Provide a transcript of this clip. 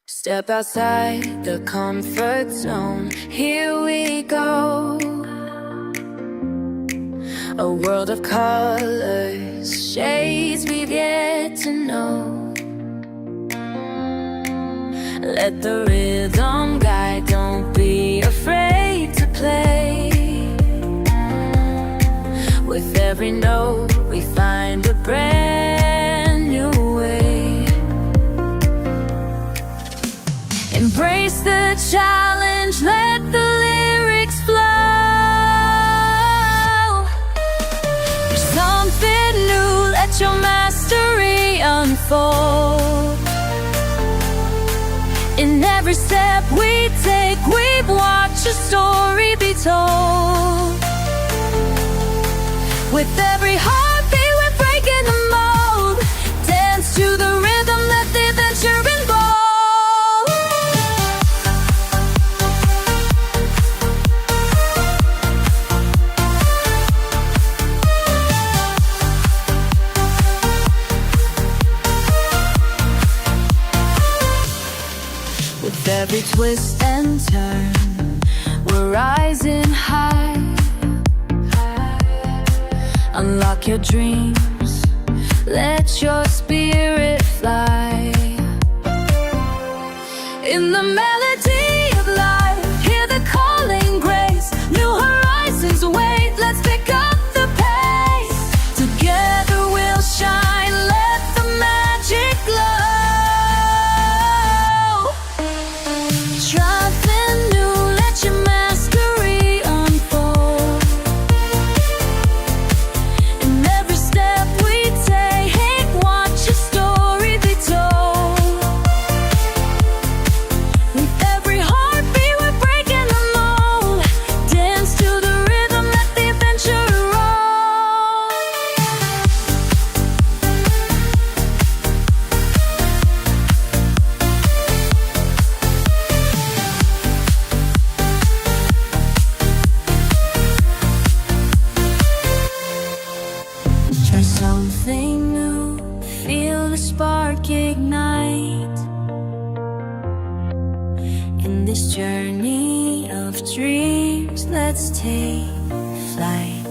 Step outside the comfort zone, here we go. A world of colors, shades we've yet to know. Let the rhythm guide, don't be afraid to play. With every note we find a brand new way. Embrace the challenge, let the lyrics flow. There's something new, let your mastery unfold. In every step we take, we watch a story be told. With every heartbeat we're breaking the mold. Dance to the rhythm, let the adventure involve. With every twist and turn, we're rising high. Unlock your dreams, let your spirit fly. In the melody of life, hear the calling grace. New horizons await, let's pick up the pace. Together we'll shine, let the magic glow. Something new, let your mastery unfold. In every step we take, watch a story be told. With every heartbeat we're breaking the mold. Dance to the rhythm, let the adventure roll. Try something new, feel the spark ignite. In this journey of dreams, let's take flight.